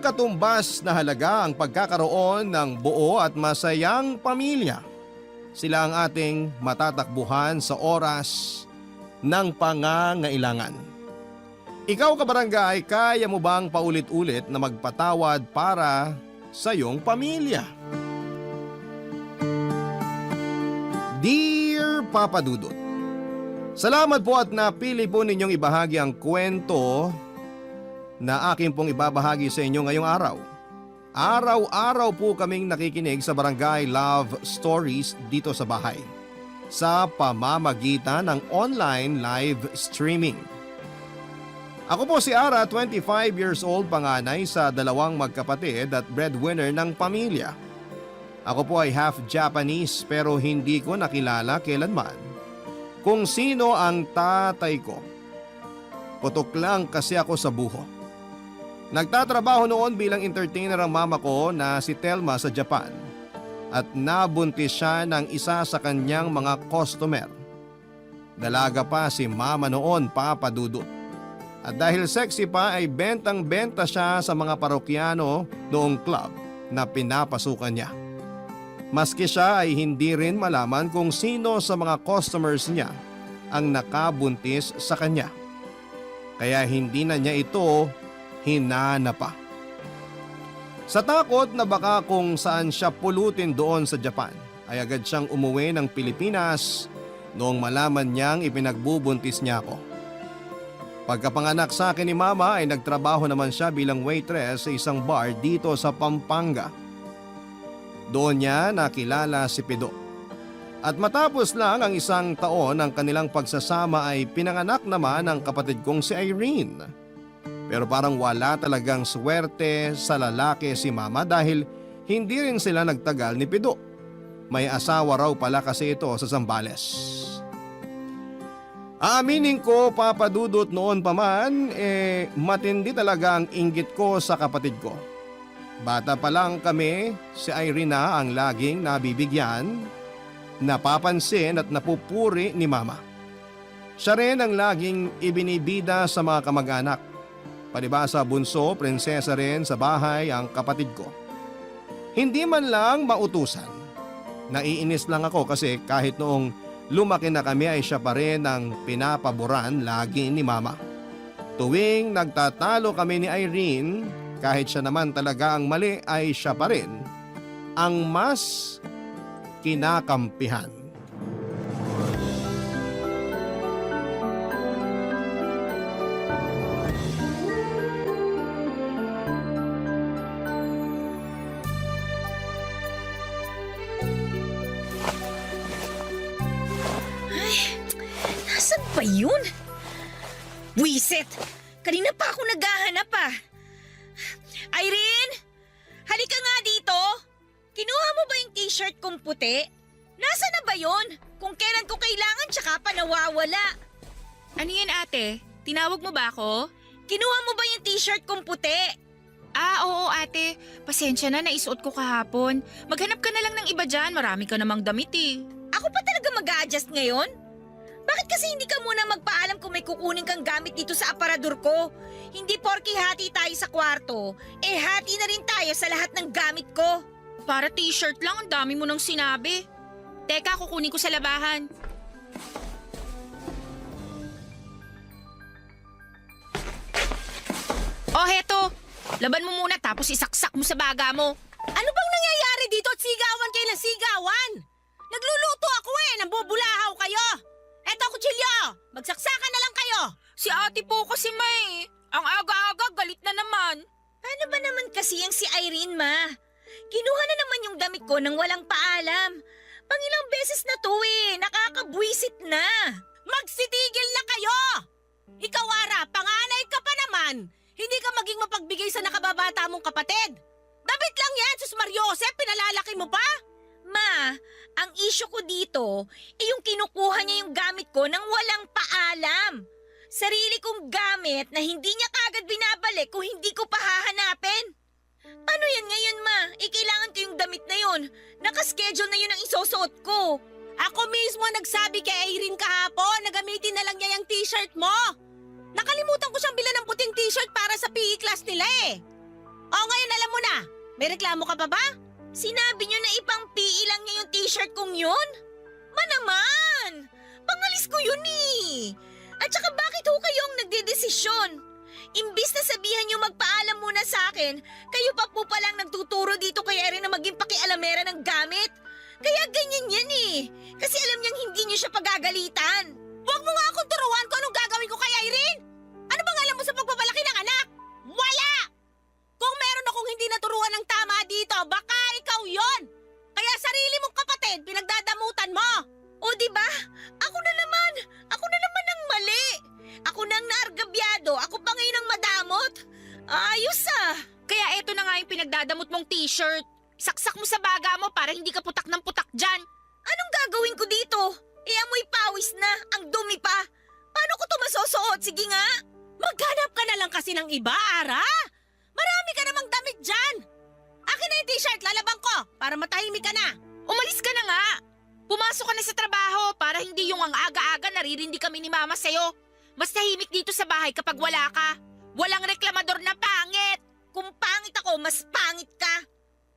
katumbas na halaga ang pagkakaroon ng buo at masayang pamilya. Sila ang ating matatakbuhan sa oras ng pangangailangan. Ikaw kabarangay, kaya mo bang paulit-ulit na magpatawad para sa iyong pamilya? Dear Papa Dudut, salamat po at napili po ninyong ibahagi ang kwento na akin pong ibabahagi sa inyo ngayong araw. Araw-araw po kaming nakikinig sa Barangay Love Stories dito sa bahay sa pamamagitan ng online live streaming. Ako po si Ara, 25 years old, panganay sa dalawang magkapatid at breadwinner ng pamilya. Ako po ay half Japanese pero hindi ko nakilala kailanman kung sino ang tatay ko. Putok lang kasi ako sa buho. Nagtatrabaho noon bilang entertainer ang mama ko na si Telma sa Japan at nabuntis siya ng isa sa kanyang mga customer. Dalaga pa si mama noon, Papa Dudut. At dahil sexy pa ay bentang-benta siya sa mga parokyano noong club na pinapasukan niya. Maski siya ay hindi rin malaman kung sino sa mga customers niya ang nakabuntis sa kanya. Kaya hindi na niya ito hinanap pa. Sa takot na baka kung saan siya pulutin doon sa Japan, ay agad siyang umuwi ng Pilipinas noong malaman niyang ipinagbubuntis niya ako. Pagkapanganak sa akin ni Mama ay nagtrabaho naman siya bilang waitress sa isang bar dito sa Pampanga. Doon niya nakilala si Pido. At matapos lang ang isang taon ng kanilang pagsasama ay pinanganak naman ang kapatid kong si Irene. Pero parang wala talagang swerte sa lalaki si Mama dahil hindi rin sila nagtagal ni Pido. May asawa raw pala kasi ito sa Zambales. Aaminin ko, Papa Dudut, noon pa man, matindi talaga ang inggit ko sa kapatid ko. Bata pa lang kami, si Irene na ang laging nabibigyan, napapansin at napupuri ni Mama. Siya rin ang laging ibinibida sa mga kamag-anak. Palibhasa bunso, prinsesa rin sa bahay ang kapatid ko. Hindi man lang mautusan. Naiinis lang ako kasi kahit noong lumaki na kami ay siya pa rin ang pinapaboran lagi ni Mama. Tuwing nagtatalo kami ni Irene, kahit siya naman talaga ang mali ay siya pa rin ang mas kinakampihan. Nasaan ba yun? Wisit! Kanina pa ako naghahanap ah. Irene! Halika nga dito! Kinuha mo ba yung t-shirt kong puti? Nasaan na ba yun? Kung kailan ko kailangan tsaka pa nawawala. Ano yan ate? Tinawag mo ba ako? Kinuha mo ba yung t-shirt kong puti? Oo ate. Pasensya na, naisuot ko kahapon. Maghanap ka na lang ng iba dyan, marami ka namang damit eh. Ako pa talaga mag-a-adjust ngayon? Bakit kasi hindi ka muna magpaalam kung may kukunin kang gamit dito sa aparador ko? Hindi porke hati tayo sa kwarto, hati na rin tayo sa lahat ng gamit ko. Para t-shirt lang, ang dami mo nang sinabi. Teka, kukunin ko sa labahan. Oh, heto. Laban mo muna tapos isaksak mo sa baga mo. Ano bang nangyayari dito at sigawan kayo ng sigawan? Nagluluto ako nambubulahaw kayo. Eto kutsilyo, magsaksakan na lang kayo. Si ate po kasi may. Ang aga-aga, galit na naman. Paano ba naman kasi yung si Irene, Ma? Kinuha na naman yung damit ko nang walang paalam. Pangilang beses na to nakakabwisit na. Magsitigil na kayo! Ikaw, Ara, panganay ka pa naman. Hindi ka maging mapagbigay sa nakababata mong kapatid. Damit lang yan, Sus Mariosep, pinalalaki mo pa? Ma, ang issue ko dito, yung kinukuha niya yung gamit ko nang walang paalam. Sarili kong gamit na hindi niya kagad binabalik kung hindi ko pa hahanapin. Paano yan ngayon, Ma? Kailangan ko yung damit na yun. Nakaschedule na yun ang isusuot ko. Ako mismo nagsabi kay Irene kahapon na gamitin na lang niya yung t-shirt mo. Nakalimutan ko siyang bilan ng puting t-shirt para sa PE class nila O ngayon May reklamo ka pa ba? Sinabi niyo na ipang PE lang niya yung t-shirt kong yun? Naman! Pangalis ko yun eh! At saka bakit ho kayo ang nagdedesisyon? Imbis na sabihan niyo magpaalam muna sa akin, kayo pa po palang nagtuturo dito kay Erin na maging pakialamera ng gamit. Kaya ganyan yan eh. Kasi alam niyang hindi niyo siya pagagalitan. Huwag mo nga akong turuan kung anong gagawin ko kay Irene! Ano bang alam mo sa pagpapalaki ng anak? Wala! Kung meron akong hindi naturuan ng tama dito, baka ikaw yon. Kaya sarili mong kapatid, pinagdadamutan mo. O di ba? Ako na naman ang mali. Ako nang naargabyado, ako pa ngayon ang madamot. Ayos ah. Kaya eto na nga yung pinagdadamot mong t-shirt. Saksak mo sa baga mo para hindi ka putak ng putak dyan. Anong gagawin ko dito? Amoy pawis na, ang dumi pa. Paano ko to masusuot? Sige nga. Maghanap ka na lang kasi ng iba, Ara. Marami ka namang damit dyan. Akin na yung t-shirt, lalabang ko para matahimik ka na. Umalis ka na nga. Pumasok ka na sa trabaho para hindi yung ang aga-aga naririndi kami ni Mama sa'yo. Mas tahimik dito sa bahay kapag wala ka. Walang reklamador na pangit. Kung pangit ako, mas pangit ka.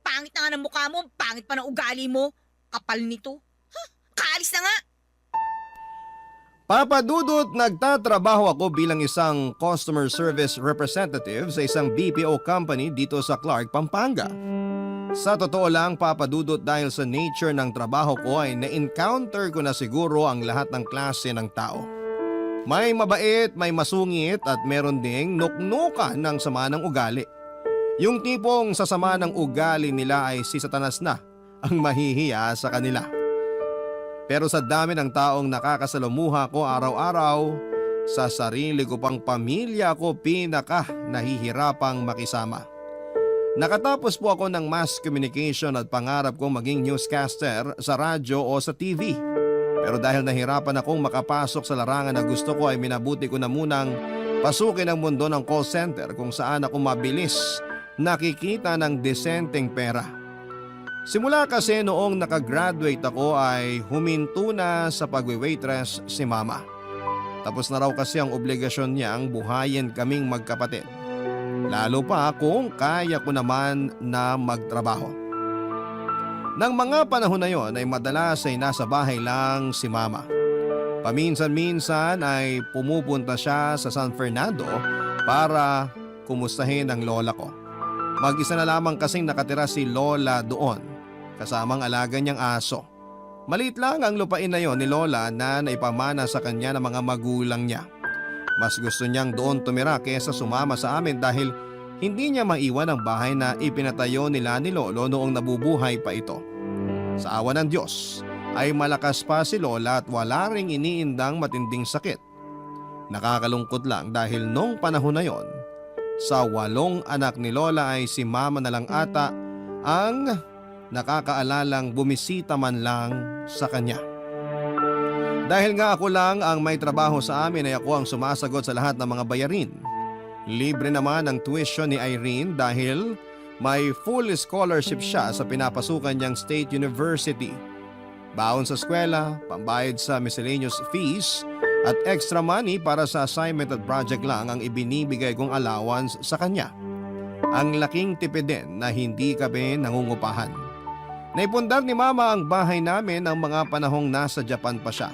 Pangit na nga ng mukha mo, pangit pa ng ugali mo. Kapal nito. Kaalis na nga. Papa Dudut, nagtatrabaho ako bilang isang customer service representative sa isang BPO company dito sa Clark, Pampanga. Sa totoo lang, Papa Dudut, dahil sa nature ng trabaho ko ay na-encounter ko na siguro ang lahat ng klase ng tao. May mabait, may masungit at meron ding nuknuka ng sama ng ugali. Yung tipong sa sama ng ugali nila ay si Satanas na ang mahihiya sa kanila. Pero sa dami ng taong nakakasalamuha ko araw-araw, sa sarili ko pang pamilya ko pinaka nahihirapang makisama. Nakatapos po ako ng mass communication at pangarap kong maging newscaster sa radyo o sa TV. Pero dahil nahirapan akong makapasok sa larangan na gusto ko ay minabuti ko na munang pasukin ang mundo ng call center kung saan ako mabilis nakikita ng desenteng pera. Simula kasi noong nakagraduate ako ay huminto na sa pagwe-waitress si Mama. Tapos na raw kasi ang obligasyon niyang buhayin kaming magkapatid. Lalo pa kung kaya ko naman na magtrabaho. Nang mga panahon na yon ay madalas ay nasa bahay lang si Mama. Paminsan-minsan ay pumupunta siya sa San Fernando para kumustahin ang lola ko. Mag-isa na lamang kasing nakatira si Lola doon. Kasamang alaga niyang aso. Maliit lang ang lupain na yon ni Lola na naipamana sa kanya ng mga magulang niya. Mas gusto niyang doon tumira kaysa sumama sa amin dahil hindi niya maiwan ang bahay na ipinatayo nila ni Lolo noong nabubuhay pa ito. Sa awa ng Diyos ay malakas pa si Lola at wala ring iniindang matinding sakit. Nakakalungkot lang dahil noong panahon na yon, sa 8 anak ni Lola ay si Mama na lang ata ang nakakaalalang bumisita man lang sa kanya. Dahil nga ako lang ang may trabaho sa amin ay ako ang sumasagot sa lahat ng mga bayarin. Libre naman ang tuition ni Irene dahil may full scholarship siya sa pinapasukan niyang State University. Baon sa eskwela, pambayad sa miscellaneous fees at extra money para sa assignment at project lang ang ibinibigay kong allowance sa kanya. Ang laking tipid din na hindi kami nangungupahan. Naipundar ni Mama ang bahay namin ng mga panahong nasa Japan pa siya.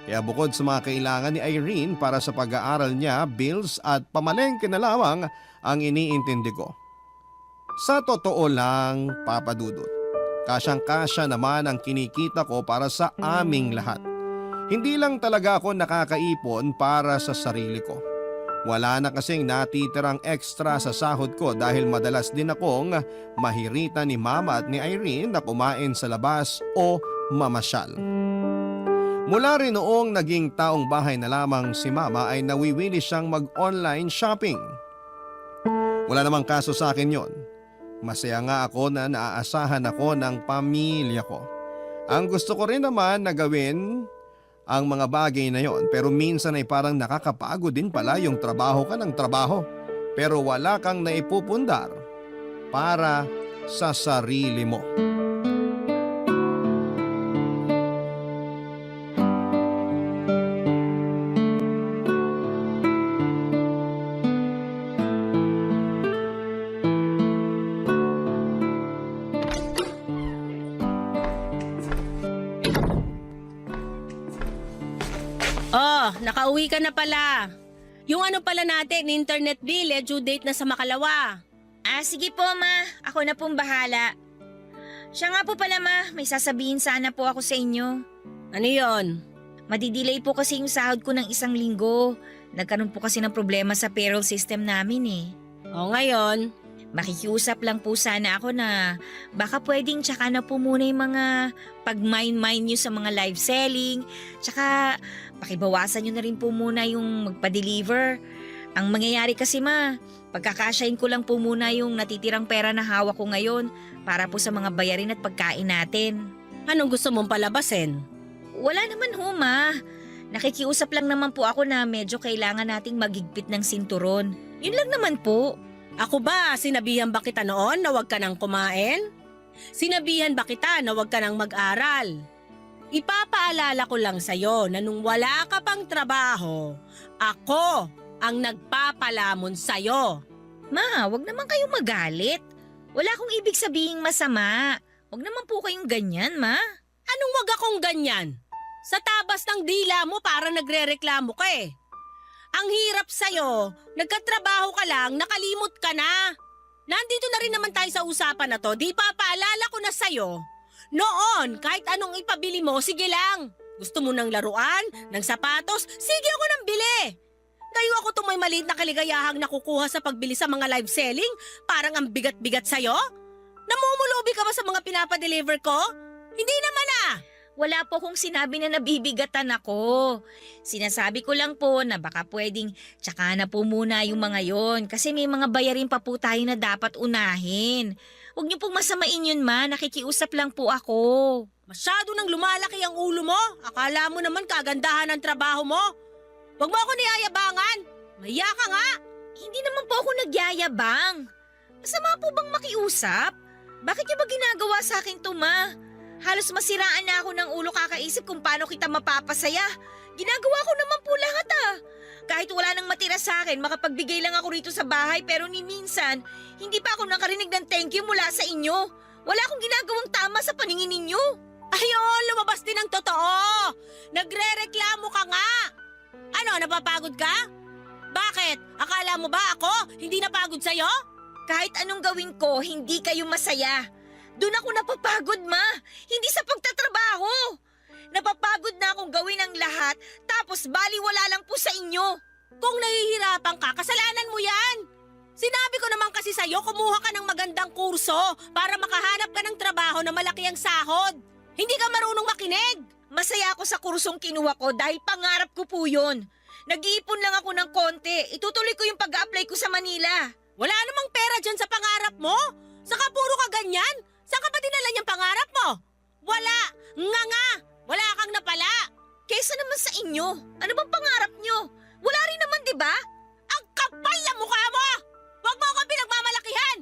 Kaya bukod sa mga kailangan ni Irene para sa pag-aaral niya, bills at pamalengke na lamang ang iniintindi ko. Sa totoo lang, Papa Dudut, kasyang-kasya naman ang kinikita ko para sa aming lahat. Hindi lang talaga ako nakakaipon para sa sarili ko. Wala na kasing natitirang extra sa sahod ko dahil madalas din akong mahirita ni Mama at ni Irene na kumain sa labas o mamasyal. Mula rin noong naging taong bahay na lamang si Mama ay nawiwili siyang mag-online shopping. Wala namang kaso sa akin yon. Masaya nga ako na naaasahan ako ng pamilya ko. Ang gusto ko rin naman na gawin ang mga bagay na yon, pero minsan ay parang nakakapagod din pala yung trabaho ka ng trabaho pero wala kang naipupundar para sa sarili mo. nakauwi ka na pala. Yung ano pala natin, internet bill, due date na sa makalawa. Sige po, ma. Ako na pong bahala. Siya nga po pala, ma. May sasabihin sana po ako sa inyo. Ano yon? Madidelay po kasi yung sahod ko ng 1 linggo. Nagkaroon po kasi ng problema sa payroll system namin eh. O ngayon, Makikiusap lang po sana ako na baka pwedeng tsaka na po muna yung mga pag-mine nyo sa mga live selling. Tsaka pakibawasan nyo na rin po muna yung magpa-deliver. Ang mangyayari kasi pagkakasyahin ko lang po muna yung natitirang pera na hawak ko ngayon para po sa mga bayarin at pagkain natin. anong gusto mong palabasin? Wala naman ho, ma. Nakikiusap lang naman po ako na medyo kailangan nating magigpit ng sinturon. Yun lang naman po. Ako ba, sinabihan ba kita noon na huwag ka nang kumain? Sinabihan ba kita na huwag ka nang mag-aral? Ipapaalala ko lang sa'yo na nung wala ka pang trabaho, ako ang nagpapalamon sa'yo. Ma, wag naman kayong magalit. Wala akong ibig sabihing masama. Wag naman po kayong ganyan, ma. Anong wag akong ganyan? Sa tabas ng dila mo para nagrereklamo ka eh. Ang hirap sa'yo, nagkatrabaho ka lang, nakalimot ka na. Nandito na rin naman tayo sa usapan na to, di pa paalala ko na sa'yo. Noon, kahit anong ipabili mo, sige lang. Gusto mo ng laruan, ng sapatos, sige ako nang bili. Ngayon ako itong may maliit na kaligayahang nakukuha sa pagbili sa mga live selling, parang ang bigat-bigat sa'yo. Namumulubi ka ba sa mga pinapadeliver ko? Hindi naman ah. Wala po kong sinabi na nabibigatan ako. Sinasabi ko lang po na baka pwedeng tsaka na po muna yung mga yon kasi may mga bayarin pa po tayo na dapat unahin. Huwag niyo pong masamain yun, ma. Nakikiusap lang po ako. Masyado nang lumalaki ang ulo mo. Akala mo naman kagandahan ng trabaho mo. Huwag mo ako niyayabangan. Mahiya ka nga. Hindi naman po ako nagyayabang. Masama po bang makiusap? Bakit niyo ba ginagawa sa akin to, ma? Halos masiraan na ako ng ulo kakaisip kung paano kita mapapasaya. Ginagawa ko naman po lahat ah. Kahit wala nang matira sa akin, makapagbigay lang ako rito sa bahay pero ni minsan, hindi pa ako nakarinig ng thank you mula sa inyo. Wala akong ginagawang tama sa paningin ninyo. Ayun, lumabas din ang totoo. Nagre-reklamo ka nga. Ano, napapagod ka? Bakit? Akala mo ba ako hindi napagod sa'yo? Kahit anong gawin ko, hindi kayo masaya. Doon ako napapagod, ma. Hindi sa pagtatrabaho. Napapagod na akong gawin ang lahat, tapos baliwala lang po sa inyo. Kung nahihirapan ka, kasalanan mo yan. Sinabi ko naman kasi sa'yo, kumuha ka ng magandang kurso para makahanap ka ng trabaho na malaki ang sahod. Hindi ka marunong makinig. Masaya ako sa kursong kinuha ko dahil pangarap ko po yun. Nag-iipon lang ako ng konti. Itutuloy ko yung pag-a-apply ko sa Manila. Wala namang pera dyan sa pangarap mo. Saka puro ka ganyan. Saan ka ba dinala niyang pangarap mo? Wala. Nga. Wala kang napala. Kesa naman sa inyo, ano bang pangarap nyo? Wala rin naman, di ba? Ang kapal na mukha mo! Huwag mo akong pinagmamalakihan!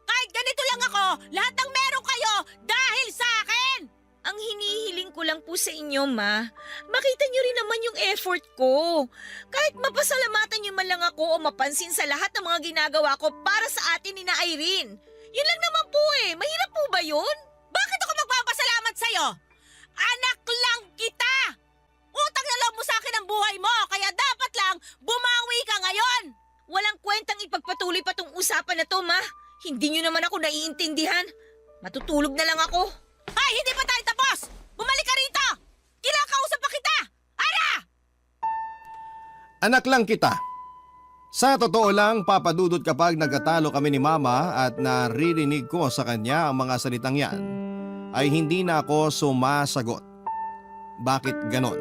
Kahit ganito lang ako, lahat ng meron kayo dahil sa akin! Ang hinihiling ko lang po sa inyo, ma. Makita nyo rin naman yung effort ko. Kahit mapasalamatan nyo man lang ako o mapansin sa lahat ng mga ginagawa ko para sa atin ni na Irene. Yun lang naman po eh. Mahirap po ba yun? Bakit ako magpapasalamat sa'yo? Anak lang kita! Utang na loob mo sa akin ang buhay mo, kaya dapat lang bumawi ka ngayon! Walang kwentang ipagpatuloy pa tong usapan na to, ma. Hindi nyo naman ako naiintindihan. Matutulog na lang ako. Ay, hindi pa tayo tapos! Bumalik ka rito! Kinakausap pa kita! Ara! Anak lang kita. Sa totoo lang, papadudot kapag nagkatalo kami ni Mama at naririnig ko sa kanya ang mga salitang yan, ay hindi na ako sumasagot. Bakit ganon?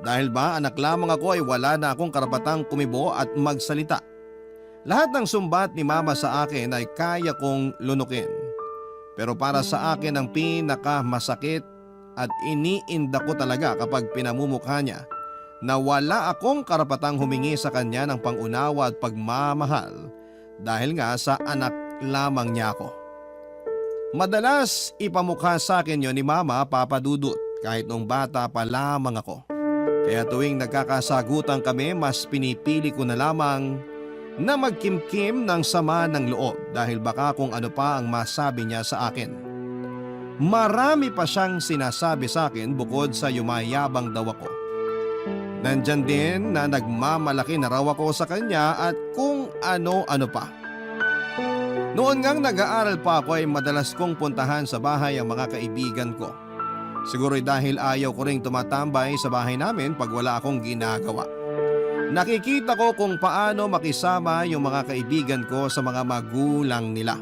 Dahil ba anak lamang ako ay wala na akong karapatang kumibo at magsalita. Lahat ng sumbat ni Mama sa akin ay kaya kong lunukin. Pero para sa akin ang pinakamasakit at iniinda ko talaga kapag pinamumukha niya na wala akong karapatang humingi sa kanya ng pangunawa at pagmamahal dahil nga sa anak lamang niya ako. Madalas ipamukha sa akin yon ni Mama, Papa Dudut, kahit nung bata pa lamang ako. Kaya tuwing nagkakasagutan kami, mas pinipili ko na lamang na magkimkim ng sama ng loob dahil baka kung ano pa ang masabi niya sa akin. Marami pa siyang sinasabi sa akin bukod sa yumayabang daw ako. Nandyan din na nagmamalaki na raw ako sa kanya at kung ano-ano pa. Noon ngang nag-aaral pa ako ay madalas kong puntahan sa bahay ang mga kaibigan ko. Siguro'y dahil ayaw ko ring tumatambay sa bahay namin pag wala akong ginagawa. Nakikita ko kung paano makisama yung mga kaibigan ko sa mga magulang nila.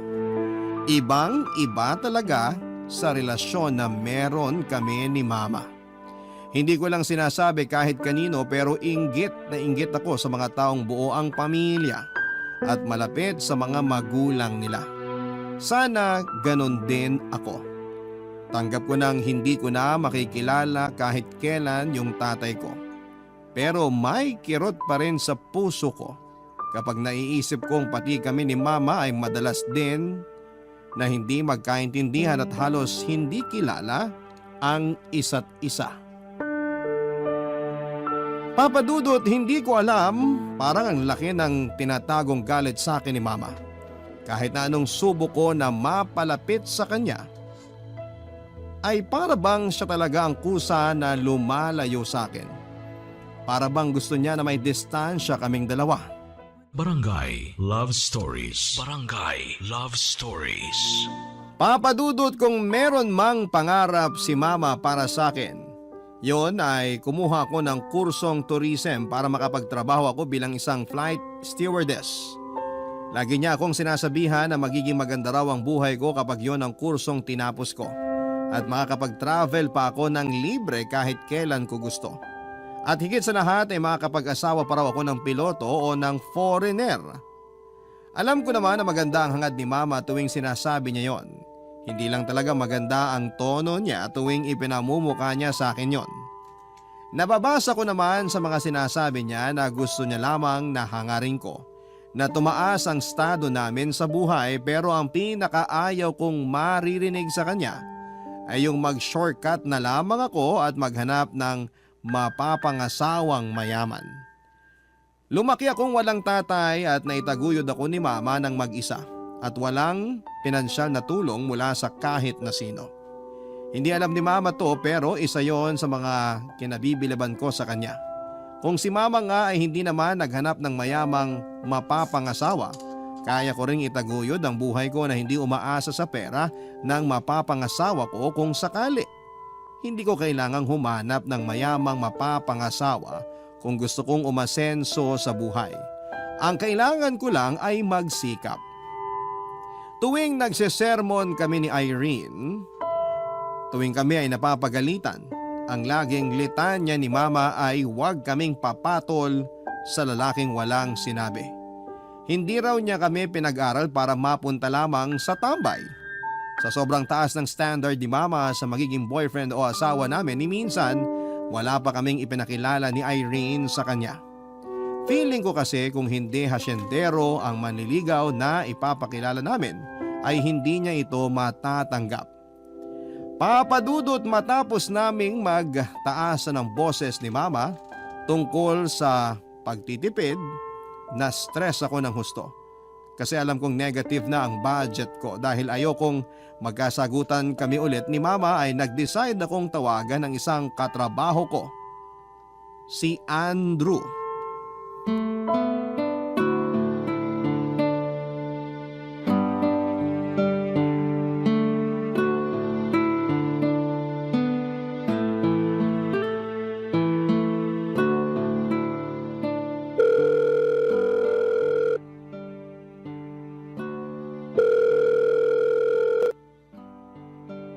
Ibang-iba talaga sa relasyon na meron kami ni Mama. Hindi ko lang sinasabi kahit kanino pero inggit na inggit ako sa mga taong buo ang pamilya at malapit sa mga magulang nila. Sana ganon din ako. Tanggap ko nang hindi ko na makikilala kahit kailan yung tatay ko. Pero may kirot pa rin sa puso ko kapag naiisip kong pati kami ni Mama ay madalas din na hindi magkaintindihan at halos hindi kilala ang isa't isa. Papa Dudut, hindi ko alam, parang ang laki ng tinatagong galit sa akin ni Mama. Kahit na anong subo ko na mapalapit sa kanya, ay para bang siya talaga ang kusa na lumalayo sa akin. Para bang gusto niya na may distansya kaming dalawa. Barangay Love Stories. Barangay Love Stories. Papa Dudut, kung meron mang pangarap si Mama para sa akin, yon ay kumuha ko ng kursong tourism para makapagtrabaho ako bilang isang flight stewardess. Lagi niya akong sinasabihan na magiging maganda raw ang buhay ko kapag yon ang kursong tinapos ko at makakapag-travel pa ako ng libre kahit kailan ko gusto. At higit sa lahat ay makakapag-asawa pa raw ako ng piloto o ng foreigner. Alam ko naman na maganda ang hangad ni Mama tuwing sinasabi niya yon. Hindi lang talaga maganda ang tono niya tuwing ipinamumukha niya sa akin yon. Nababasa ko naman sa mga sinasabi niya na gusto niya lamang na hangarin ko na tumaas ang estado namin sa buhay, pero ang pinakaayaw kong maririnig sa kanya ay yung mag-shortcut na lamang ako at maghanap ng mapapangasawang mayaman. Lumaki akong walang tatay at naitaguyod ako ni Mama ng mag-isa at walang pinansyal na tulong mula sa kahit na sino. Hindi alam ni Mama to pero isa yon sa mga kinabibilaban ko sa kanya. Kung si Mama nga ay hindi naman naghanap ng mayamang mapapangasawa, kaya ko ring itaguyod ang buhay ko na hindi umaasa sa pera ng mapapangasawa ko kung sakali. Hindi ko kailangang humanap ng mayamang mapapangasawa kung gusto kong umasenso sa buhay. Ang kailangan ko lang ay magsikap. Tuwing nagsesermon kami ni Irene, tuwing kami ay napapagalitan, ang laging litanya ni Mama ay huwag kaming papatol sa lalaking walang sinabi. Hindi raw niya kami pinag-aral para mapunta lamang sa tambay. Sa sobrang taas ng standard ni Mama sa magiging boyfriend o asawa namin, ni minsan wala pa kaming ipinakilala ni Irene sa kanya. Feeling ko kasi kung hindi hasyendero ang manliligaw na ipapakilala namin, ay hindi niya ito matatanggap. Papa Dudut, matapos naming magtaasan ng boses ni Mama tungkol sa pagtitipid, na-stress ako ng husto. Kasi alam kong negative na ang budget ko dahil ayokong magkasagutan kami ulit ni Mama ay nag-decide akong tawagan ng isang katrabaho ko, si Andrew.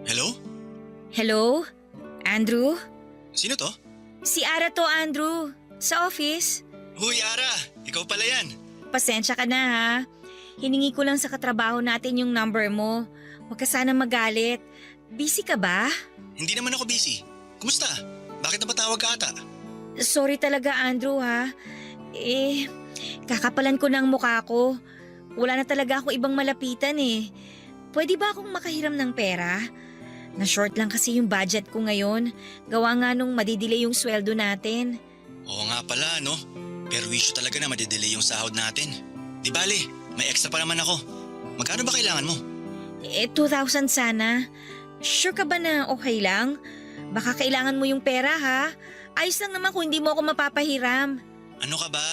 Hello? Hello? Andrew? Sino to? Si Ara to, Andrew. Sa office. Huy, Ara! Ikaw pala yan. Pasensya ka na ha. Hiningi ko lang sa katrabaho natin yung number mo. Huwag ka sana magalit. Busy ka ba? Hindi naman ako busy. Kumusta? Bakit napatawag ka ata? Sorry talaga, Andrew ha. Kakapalan ko ng mukha ko. Wala na talaga ako ibang malapitan eh. Pwede ba akong makahiram ng pera? Na-short lang kasi yung budget ko ngayon. Gawa nga nung madidelay yung sweldo natin. Oo nga pala, no? Pero issue talaga na madidelay yung sahod natin. Di bale, may extra pa naman ako. Magkano ba kailangan mo? 2,000 sana. Sure ka ba na okay lang? Baka kailangan mo yung pera ha? Ayos lang naman kung hindi mo ako mapapahiram. Ano ka ba?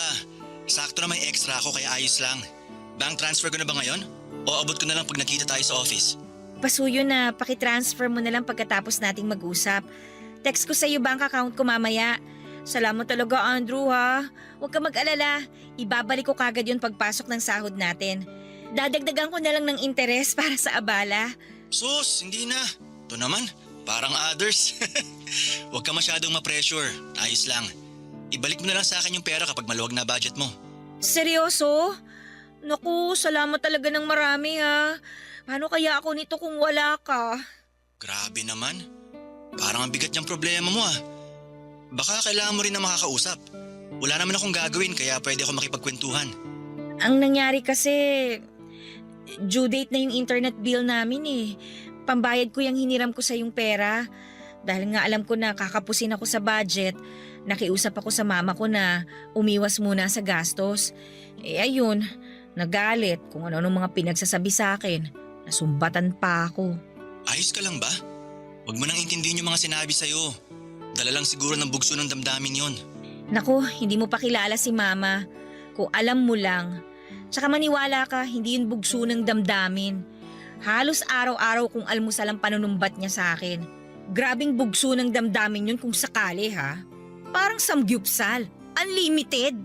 Sakto na may extra ako kaya ayos lang. Bank transfer ko na ba ngayon? O abot ko na lang pag nakita tayo sa office? Pasuyo na, pakitransfer mo na lang pagkatapos nating mag-usap. Text ko sa iyo bank account ko mamaya. Salamat talaga, Andrew, ha. Huwag ka mag-alala. Ibabalik ko kagad yun pagpasok ng sahod natin. Dadagdagan ko na lang ng interes para sa abala. Sus, hindi na. Ito naman, parang others. Huwag ka masyadong ma-pressure. Ayos lang. Ibalik mo na lang sa akin yung pera kapag maluwag na budget mo. Seryoso? Naku, salamat talaga ng marami, ha. Paano kaya ako nito kung wala ka? Grabe naman. Parang ang bigat niyang problema mo ah. Baka kailangan mo rin na makakausap. Wala naman akong gagawin kaya pwede ako makipagkwentuhan. Ang nangyari kasi, due date na yung internet bill namin eh. Pambayad ko yung hiniram ko sa yung pera. Dahil nga alam ko na kakapusin ako sa budget, nakiusap ako sa mama ko na umiwas muna sa gastos. Eh ayun, nagalit kung ano-anong mga pinagsasabi sa akin. Nasumbatan pa ako. Ayos ka lang ba? Huwag mo nang intindihin yung mga sinabi sa'yo. Dala lang siguro ng bugso ng damdamin yon. Naku, hindi mo pa kilala si mama. Kung alam mo lang. Tsaka maniwala ka, hindi yun bugso ng damdamin. Halos araw-araw kung almusal ang panunumbat niya sa akin. Grabing bugso ng damdamin yun kung sakali ha. Parang samgyupsal. Unlimited.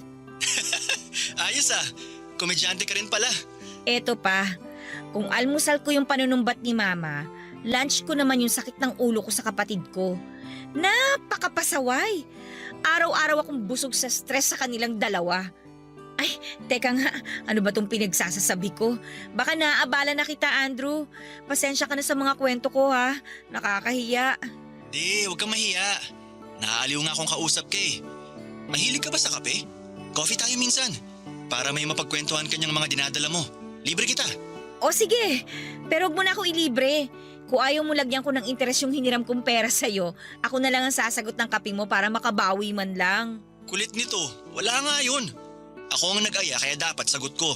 Ayos ah, komedyante ka rin pala. Eto pa, kung almusal ko yung panunumbat ni mama, lunch ko naman yung sakit ng ulo ko sa kapatid ko. Napakapasaway. Araw-araw akong busog sa stress sa kanilang dalawa. Ay, teka nga, ano ba tong pinagsasasabi ko? Baka naaabala na kita, Andrew. Pasensya ka na sa mga kwento ko, ha? Nakakahiya. Di, huwag kang mahiya. Naaaliw nga akong kausap ka eh. Mahilig ka ba sa kape? Coffee tayo minsan. Para may mapagkwentuhan kanyang mga dinadala mo. Libre kita. O sige, pero huwag mo na ako ilibre. Kung ayaw mo lagyan ko ng interes yung hiniram kong pera sa'yo, ako na lang ang sasagot ng kape mo para makabawi man lang. Kulit nito, wala nga yun. Ako ang nag-aya kaya dapat sagot ko.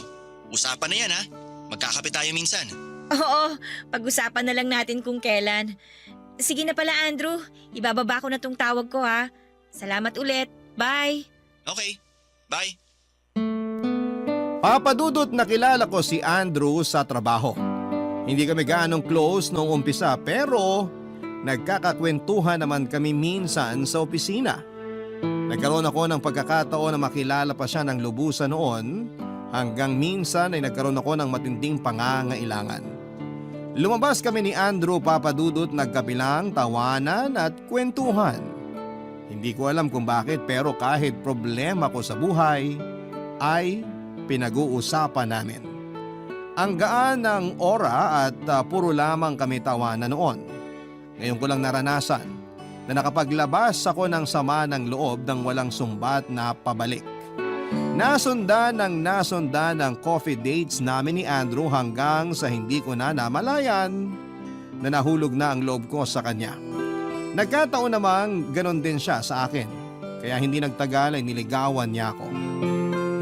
Usapan na yan ha. Magkakape tayo minsan. Oo, pag-usapan na lang natin kung kailan. Sige na pala, Andrew. Ibababa ko na tong tawag ko, ha? Salamat ulit. Bye! Okay, bye. Papadudot nakilala ko si Andrew sa trabaho. Hindi kami gaanong close noong umpisa pero nagkakakwentuhan naman kami minsan sa opisina. Nagkaroon ako ng pagkakataon na makilala pa siya ng lubusan noon hanggang minsan ay nagkaroon ako ng matinding pangangailangan. Lumabas kami ni Andrew Papadudot nagkabilang tawanan at kwentuhan. Hindi ko alam kung bakit pero kahit problema ko sa buhay ay pinag-uusapan namin. Ang gaan ng ora at puro lamang kami tawanan noon. Ngayon ko lang naranasan na nakapaglabas ako ng sama ng loob ng walang sumbat na pabalik. Nasundan ng coffee dates namin ni Andrew hanggang sa hindi ko na namalayan na nahulog na ang loob ko sa kanya. Nagkataon namang ganon din siya sa akin kaya hindi nagtagal ay niligawan niya ako.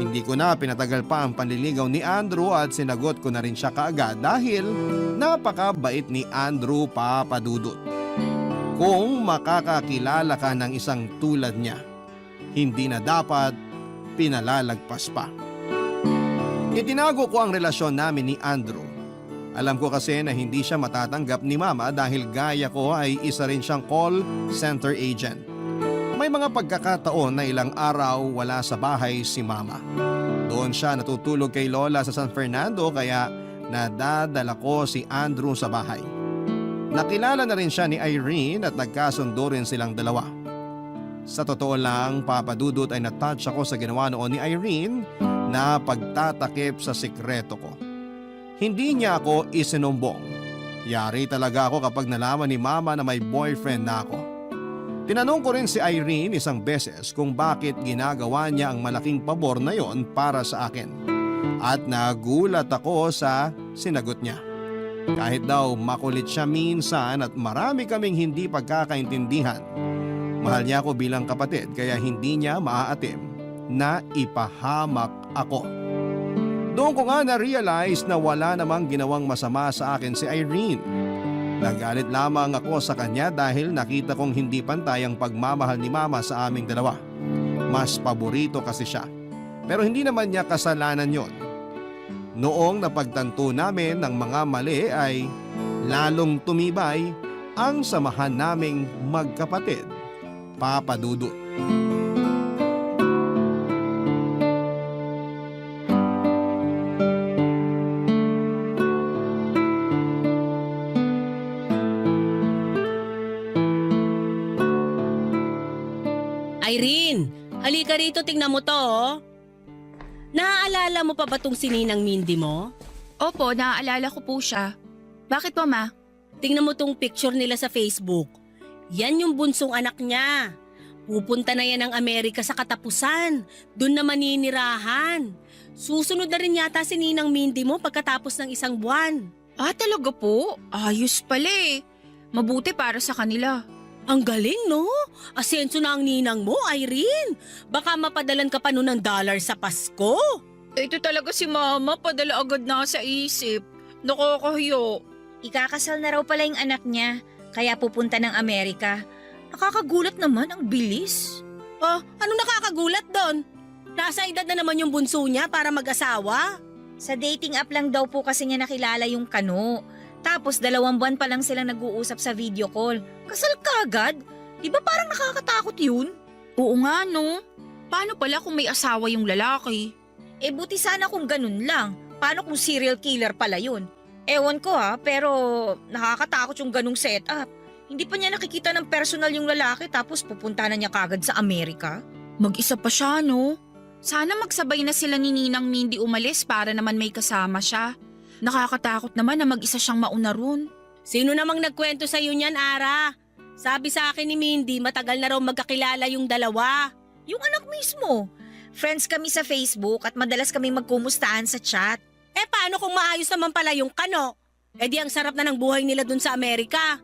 Hindi ko na pinatagal pa ang panliligaw ni Andrew at sinagot ko na rin siya kaagad dahil napakabait ni Andrew Papadudot. Kung makakakilala ka ng isang tulad niya, hindi na dapat pinalalagpas pa. Itinago ko ang relasyon namin ni Andrew. Alam ko kasi na hindi siya matatanggap ni Mama dahil gaya ko ay isa rin siyang call center agent. May mga pagkakataon na ilang araw wala sa bahay si Mama. Doon siya natutulog kay Lola sa San Fernando kaya nadadala ko si Andrew sa bahay. Nakilala na rin siya ni Irene at nagkasundo rin silang dalawa. Sa totoo lang, Papadudot ay natouch ako sa ginawa noon ni Irene na pagtatakip sa sikreto ko. Hindi niya ako isinumbong. Yari talaga ako kapag nalaman ni Mama na may boyfriend na ako. Tinanong ko rin si Irene isang beses kung bakit ginagawa niya ang malaking pabor na yon para sa akin. At nagulat ako sa sinagot niya. Kahit daw makulit siya minsan at marami kaming hindi pagkakaintindihan, mahal niya ako bilang kapatid kaya hindi niya maaatim na ipahamak ako. Doon ko nga na-realize na wala namang ginawang masama sa akin si Irene. Nagalit lamang ako sa kanya dahil nakita kong hindi pantay ang pagmamahal ni Mama sa aming dalawa. Mas paborito kasi siya. Pero hindi naman niya kasalanan yon. Noong napagtanto namin ng mga mali ay lalong tumibay ang samahan naming magkapatid. Papa Dudut. Irene, halika rito, tingnan mo to, oh. Naaalala mo pa ba tong si Ninang Mindy mo? Opo, naaalala ko po siya. Bakit po, Ma? Tingnan mo tong picture nila sa Facebook. Yan yung bunsong anak niya. Pupunta na yan ng Amerika sa katapusan. Doon na maninirahan. Susunod na rin yata si Ninang Mindy mo pagkatapos ng 1 buwan. Ah, talaga po? Ayos pala eh. Mabuti para sa kanila. Ang galing, no? Asenso na ang ninang mo, Irene. Baka mapadalan ka pa nun ng dollar sa Pasko. Ito talaga si Mama, padala agad na sa isip. Nakakahiyo. Ikakasal na raw pala yung anak niya, kaya pupunta ng Amerika. Nakakagulat naman, ang bilis. Oh, ano nakakagulat doon? Nasa edad na naman yung bunso niya para mag-asawa. Sa dating app lang daw po kasi niya nakilala yung Kano. Tapos 2 buwan pa lang silang nag-uusap sa video call. Kasal kagad? Di ba parang nakakatakot yun? Oo nga, no? Paano pala kung may asawa yung lalaki? Eh buti sana kung ganun lang. Paano kung serial killer pala yun? Ewan ko ha, pero nakakatakot yung ganung setup. Hindi pa niya nakikita ng personal yung lalaki tapos pupunta na niya kagad sa Amerika. Mag-isa pa siya, no? Sana magsabay na sila ni Ninang Mindy umalis para naman may kasama siya. Nakakatakot naman na mag-isa siyang mauna ron. Sino namang nagkwento sa iyo niyan, Ara? Sabi sa akin ni Mindy, matagal na raw magkakilala yung dalawa. Yung anak mismo. Friends kami sa Facebook at madalas kami magkumustahan sa chat. Eh paano kung maayos naman pala yung Kano? Eh di ang sarap na ng buhay nila dun sa Amerika.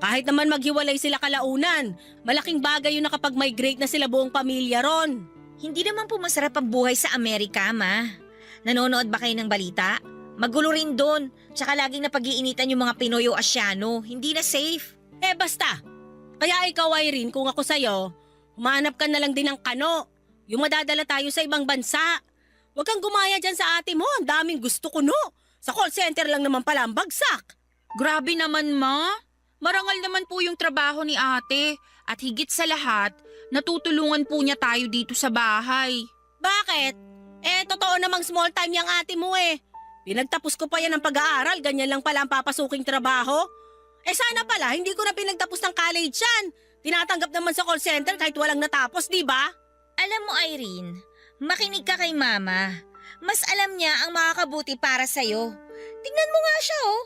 Kahit naman maghiwalay sila kalaunan, malaking bagay yun na kapag migrate na sila buong pamilya ron. Hindi naman po masarap ang buhay sa Amerika, Ma. Nanonood ba kayo ng balita? Magulo rin doon. Tsaka laging napag-iinitan yung mga Pinoy o Asyano. Hindi na safe. Eh basta. Kaya ikaw, Irene, kung ako sa'yo, humanap ka na lang din ng Kano. Yung madadala tayo sa ibang bansa. Huwag kang gumaya dyan sa ate mo. Ang daming gusto ko, no? Sa call center lang naman pala ang bagsak. Grabe naman, Ma. Marangal naman po yung trabaho ni ate. At higit sa lahat, natutulungan po niya tayo dito sa bahay. Bakit? Eh, totoo namang small time yung ate mo eh. Pinagtapos ko pa yan ng pag-aaral, ganyan lang pala ang papasuking trabaho. Eh sana pala, hindi ko na pinagtapos ng college yan. Tinatanggap naman sa call center kahit walang natapos, di ba? Alam mo, Irene, makinig ka kay Mama. Mas alam niya ang makakabuti para sa'yo. Tingnan mo nga siya, oh.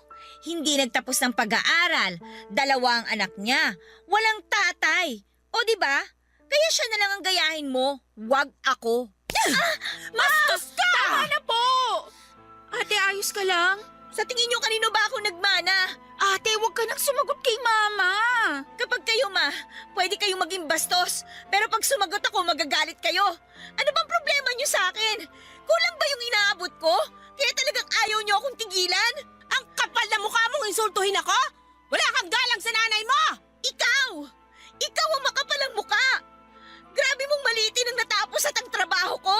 Hindi nagtapos ng pag-aaral. 2 ang anak niya. Walang tatay. O, di ba? Kaya siya na lang ang gayahin mo. Wag ako. Mastos ka! Tama na po! Ate, ayos ka lang? Sa tingin niyo kanino ba ako nagmana? Ate, huwag ka nang sumagot kay Mama. Kapag kayo, Ma, pwede kayong maging bastos. Pero pag sumagot ako, magagalit kayo. Ano bang problema niyo sa akin? Kulang ba yung inaabot ko? Kaya talagang ayaw niyo akong tigilan? Ang kapal na mukha mong insultuhin ako? Wala kang galang sa nanay mo! Ikaw! Ikaw ang makapalang muka! Grabe mong maliitin ang natapos at ang trabaho ko!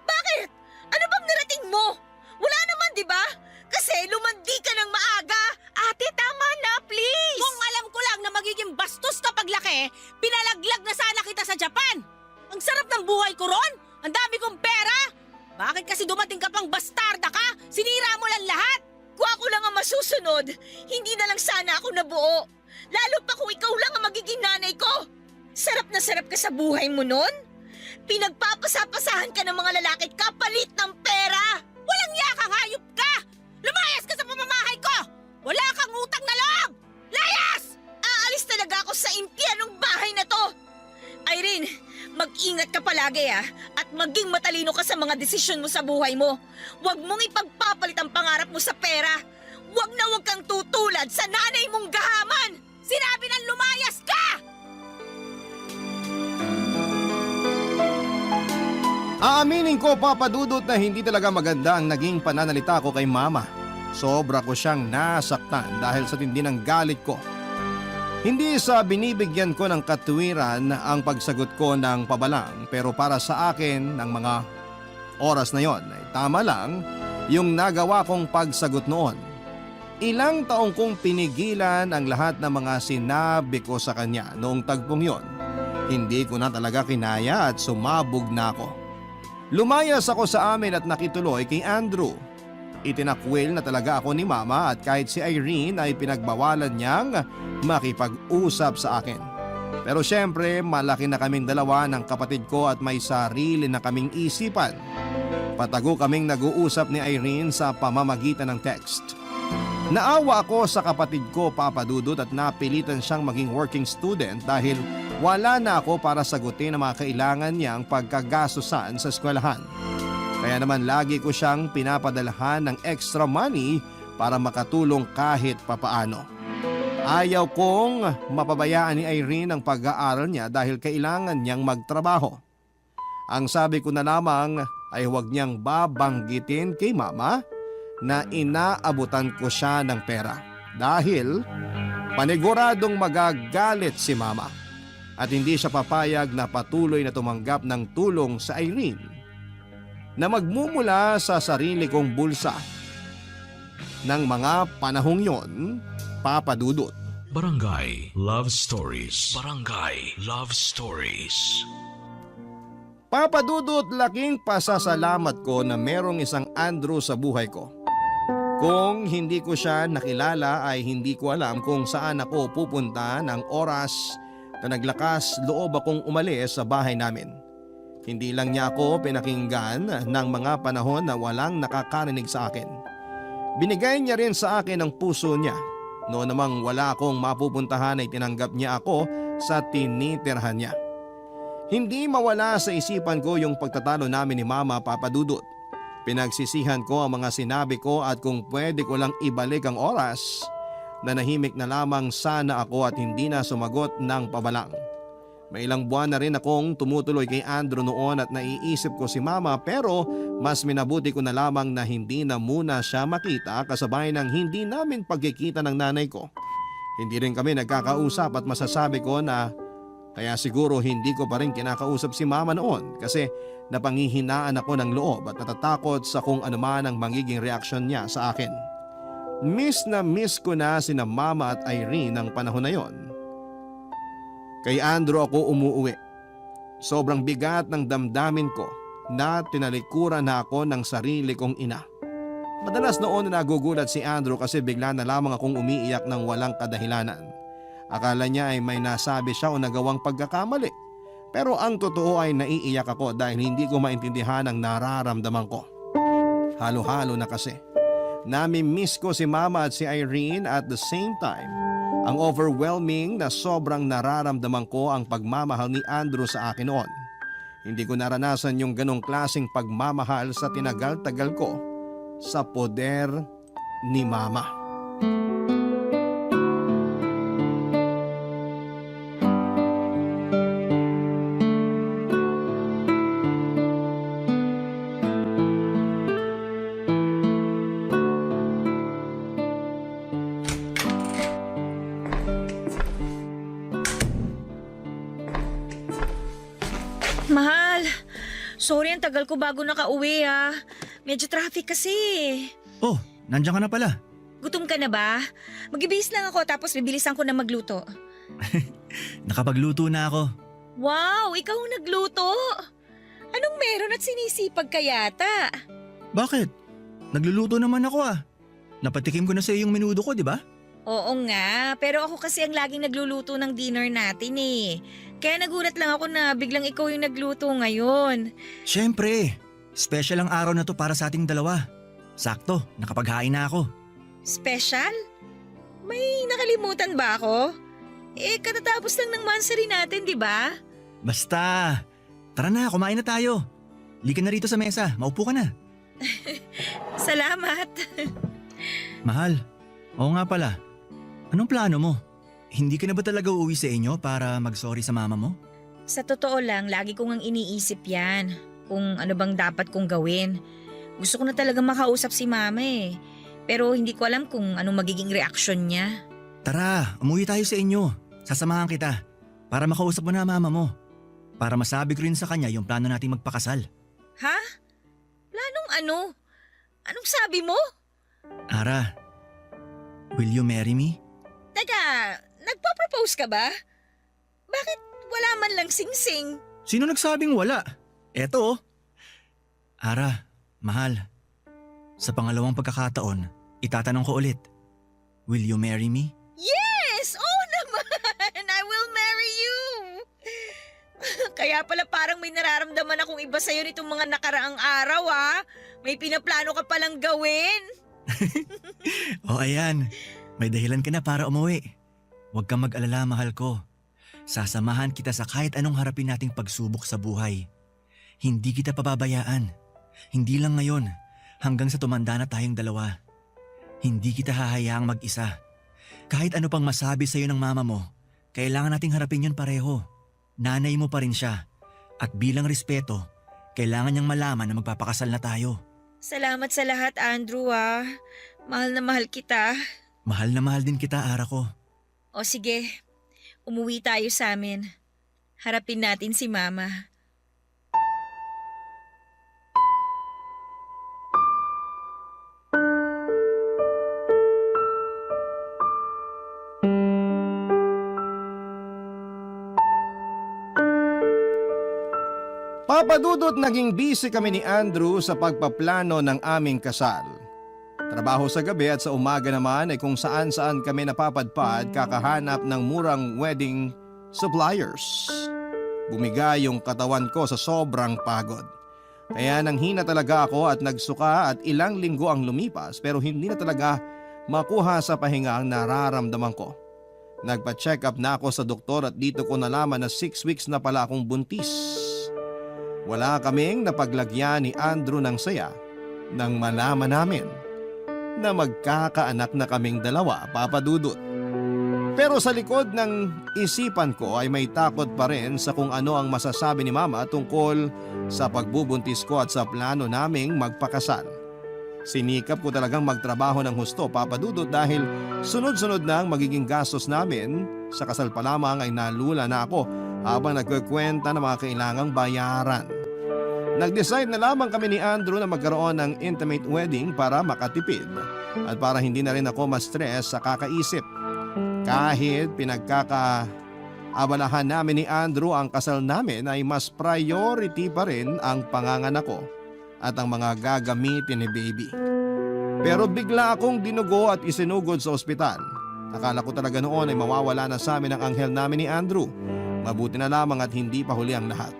Bakit? Ano bang narating mo? Wala naman, di ba? Kasi lumandi ka ng maaga! Ate, tama na, please! Kung alam ko lang na magiging bastos ka paglaki, pinalaglag na sana kita sa Japan! Ang sarap ng buhay ko ron! Ang dami kong pera! Bakit kasi dumating ka pang bastarda ka? Sinira mo lang lahat! Kung ako lang ang masusunod, hindi na lang sana ako nabuo. Lalo pa kung ikaw lang ang magiging nanay ko. Sarap na sarap ka sa buhay mo nun? Pinagpapasapasahan ka ng mga lalaki kapalit ng pera! Walang yakang hayop ka! Lumayas ka sa pamamahay ko! Wala kang utang na loob! Layas! Aalis talaga ako sa impyernong bahay na to! Irene, mag-ingat ka palagi at maging matalino ka sa mga desisyon mo sa buhay mo. Huwag mong ipagpapalit ang pangarap mo sa pera. Huwag na huwag kang tutulad sa nanay mong gahaman! Sinabi ng lumayas ka! Aaminin ko, Papa Dudut, na hindi talaga maganda ang naging pananalita ko kay Mama. Sobra ko siyang nasaktan dahil sa tindi ng galit ko. Hindi sa binibigyan ko ng katuwiran ang pagsagot ko ng pabalang, pero para sa akin ng mga oras na yon ay tama lang yung nagawa kong pagsagot noon. Ilang taong kong pinigilan ang lahat ng mga sinabi ko sa kanya noong tagpong yon. Hindi ko na talaga kinaya at sumabog na ako. Lumayas ako sa amin at nakituloy kay Andrew. Itinakwil na talaga ako ni Mama at kahit si Irene ay pinagbawalan niyang makipag-usap sa akin. Pero syempre malaki na kaming dalawa ng kapatid ko at may sarili na kaming isipan. Patago kaming nag-uusap ni Irene sa pamamagitan ng text. Naawa ako sa kapatid ko, Papa Dudut, at napilitan siyang maging working student dahil wala na ako para sagutin ang mga kailangan niyang pagkagastusan sa eskwelahan. Kaya naman lagi ko siyang pinapadalhan ng extra money para makatulong kahit papaano. Ayaw kong mapabayaan ni Irene ang pag-aaral niya dahil kailangan niyang magtrabaho. Ang sabi ko na lamang ay huwag niyang babanggitin kay Mama na inaabutan ko siya ng pera dahil paniguradong magagalit si Mama at hindi siya papayag na patuloy na tumanggap ng tulong sa Irene na magmumula sa sarili kong bulsa. Ng mga panahong yon, Papa Dudut. Barangay Love Stories. Barangay Love Stories. Papa Dudut, laking pasasalamat ko na merong isang Andrew sa buhay ko. Kung hindi ko siya nakilala ay hindi ko alam kung saan ako pupunta ng oras na naglakas loob akong umalis sa bahay namin. Hindi lang niya ako pinakinggan ng mga panahon na walang nakakarinig sa akin. Binigay niya rin sa akin ang puso niya. Noon namang wala akong mapupuntahan ay tinanggap niya ako sa tinitirhan niya. Hindi mawala sa isipan ko yung pagtatalo namin ni Mama, Papa Dudut. Pinagsisihan ko ang mga sinabi ko at kung pwede ko lang ibalik ang oras, nanahimik na lamang sana ako at hindi na sumagot ng pabalang. May ilang buwan na rin akong tumutuloy kay Andrew noon at naiisip ko si Mama, pero mas minabuti ko na lamang na hindi na muna siya makita kasabay ng hindi namin pagkikita ng nanay ko. Hindi rin kami nagkakausap at masasabi ko na kaya siguro hindi ko pa rin kinakausap si Mama noon kasi napanghihinaan ako ng loob at natatakot sa kung anuman ang magiging reaksyon niya sa akin. Miss na miss ko na sina Mama at Irene ng panahon na yon. Kay Andrew ako umuuwi. Sobrang bigat ng damdamin ko na tinalikuran na ako ng sarili kong ina. Madalas noon na nagugulat si Andrew kasi bigla na lamang akong umiiyak ng walang kadahilanan. Akala niya ay may nasabi siya o nagawang pagkakamali. Pero ang totoo ay naiiyak ako dahil hindi ko maintindihan ang nararamdaman ko. Halo-halo na kasi. Nami-miss ko si Mama at si Irene at the same time. Ang overwhelming na sobrang nararamdaman ko ang pagmamahal ni Andrew sa akin noon. Hindi ko naranasan yung ganong klaseng pagmamahal sa tinagal-tagal ko sa poder ni Mama. Mahal, sorry ang tagal ko bago nakauwi ah. Medyo traffic kasi. Oh, nandiyan ka na pala. Gutom ka na ba? Mag-ibihis lang ako tapos bibilisan ko na magluto. Nakapagluto na ako. Wow, ikaw ang nagluto? Anong meron at sinisipag ka yata? Bakit? Nagluluto naman ako ah. Napatikim ko na sa yung menudo ko, di ba? Oo nga, pero ako kasi ang laging nagluluto ng dinner natin eh. Kaya nagulat lang ako na biglang ikaw yung nagluto ngayon. Siyempre, special ang araw na to para sa ating dalawa. Sakto, nakapaghain na ako. Special? May nakalimutan ba ako? Katatapos lang ng monthsary natin, di ba? Basta, tara na, kumain na tayo. Lika na rito sa mesa, maupo ka na. Salamat. Mahal, oo nga pala. Anong plano mo? Hindi ka na ba talaga uuwi sa inyo para mag-sorry sa mama mo? Sa totoo lang, lagi ko ngang iniisip yan. Kung ano bang dapat kong gawin. Gusto ko na talaga makausap si mama eh. Pero hindi ko alam kung anong magiging reaksyon niya. Tara, umuwi tayo sa inyo. Sasamahan kita para makausap mo na ang mama mo. Para masabi ko rin sa kanya yung plano nating magpakasal. Ha? Planong ano? Anong sabi mo? Ara, will you marry me? Teka, nagpa-propose ka ba? Bakit wala man lang sing-sing? Sino nagsabing wala? Eto oh. Ara, mahal. Sa pangalawang pagkakataon, itatanong ko ulit. Will you marry me? Yes! Oo naman! I will marry you! Kaya pala parang may nararamdaman akong iba sa'yo nitong mga nakaraang araw May pinaplano ka palang gawin. O ayan, may dahilan ka na para umuwi. Huwag kang mag-alala, mahal ko. Sasamahan kita sa kahit anong harapin nating pagsubok sa buhay. Hindi kita pababayaan. Hindi lang ngayon, hanggang sa tumanda na tayong dalawa. Hindi kita hahayaang mag-isa. Kahit ano pang masabi sa'yo ng mama mo, kailangan nating harapin yun pareho. Nanay mo pa rin siya. At bilang respeto, kailangan niyang malaman na magpapakasal na tayo. Salamat sa lahat, Andrew Mahal na mahal kita. Mahal na mahal din kita, Ara ko. O sige, umuwi tayo sa amin. Harapin natin si Mama. Papadudot naging busy kami ni Andrew sa pagpaplano ng aming kasal. Trabaho sa gabi at sa umaga naman ay kung saan-saan kami napapadpad kakahanap ng murang wedding suppliers. Bumigay yung katawan ko sa sobrang pagod. Kaya nanghina talaga ako at nagsuka at ilang linggo ang lumipas pero hindi na talaga makuha sa pahinga ang nararamdaman ko. Nagpa-check up na ako sa doktor at dito ko nalaman na 6 weeks na pala akong buntis. Wala kaming napaglagyan ni Andrew ng saya nang malaman namin na magkakaanak na kaming dalawa, papadudot. Pero sa likod ng isipan ko ay may takot pa rin sa kung ano ang masasabi ni Mama tungkol sa pagbubuntis ko at sa plano naming magpakasal. Sinikap ko talagang magtrabaho ng husto, papadudot, dahil sunod-sunod na ang magiging gastos namin. Sa kasal pa lamang ay nalula na ako habang nagkukwenta ng mga kailangang bayaran. Nag-decide na lamang kami ni Andrew na magkaroon ng intimate wedding para makatipid at para hindi na rin ako ma-stress sa kakaisip. Kahit pinagkakaabalahan namin ni Andrew ang kasal namin ay mas priority pa rin ang panganganak ko at ang mga gagamitin ni baby. Pero bigla akong dinugo at isinugod sa ospital. Akala ko talaga noon ay mawawala na sa amin ang anghel namin ni Andrew. Mabuti na lamang at hindi pa huli ang lahat.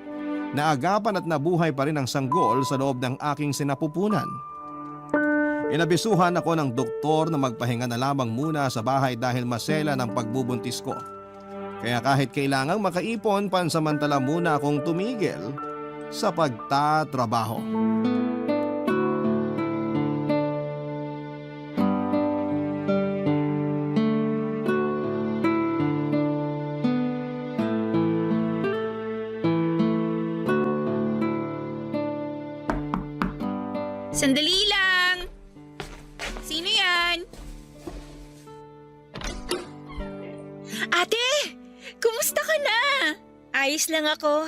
Naagapan at nabuhay pa rin ang sanggol sa loob ng aking sinapupunan. Inabisuhan ako ng doktor na magpahinga na lamang muna sa bahay dahil masela ng pagbubuntis ko. Kaya kahit kailangang makaipon, pansamantala muna akong tumigil sa pagtatrabaho. Sandali lang! Sino yan? Ate! Kumusta ka na? Ayos lang ako.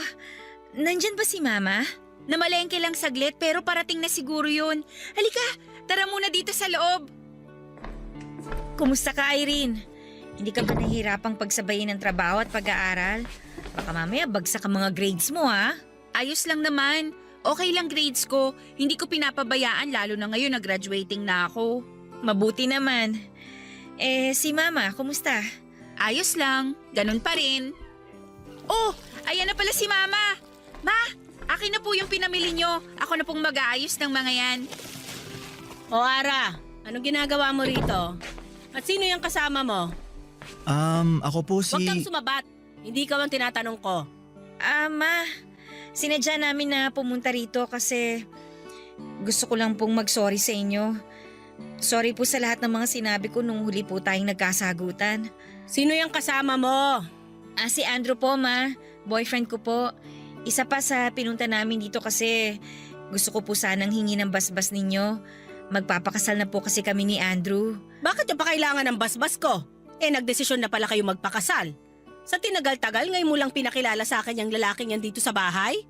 Nandyan ba si Mama? Namalengke lang saglit pero parating na siguro yun. Halika, tara muna dito sa loob. Kumusta ka, Irene? Hindi ka ba nahihirapang pagsabayin ng trabaho at pag-aaral? Baka mamaya bagsak ang mga grades mo, Ayos lang naman. Okay lang grades ko. Hindi ko pinapabayaan lalo na ngayon na graduating na ako. Mabuti naman. Si Mama, kumusta? Ayos lang. Ganun pa rin. Oh, ayan na pala si Mama. Ma, akin na po yung pinamili nyo. Ako na pong mag-aayos ng mga yan. O Ara, anong ginagawa mo rito? At sino yung kasama mo? Ako po si... Huwag kang sumabat. Hindi ka ang tinatanong ko. Ma, sinadya namin na pumunta rito kasi gusto ko lang pong mag-sorry sa inyo. Sorry po sa lahat ng mga sinabi ko nung huli po tayong nagkasagutan. Sino yung kasama mo? Si Andrew po, Ma. Boyfriend ko po. Isa pa sa pinunta namin dito kasi gusto ko po sanang hingi ng basbas ninyo. Magpapakasal na po kasi kami ni Andrew. Bakit yung pa kailangan ng basbas ko? Nagdesisyon na pala kayo magpakasal. Sa tinagal-tagal, ngayon mo lang pinakilala sa akin yung lalaking yan dito sa bahay?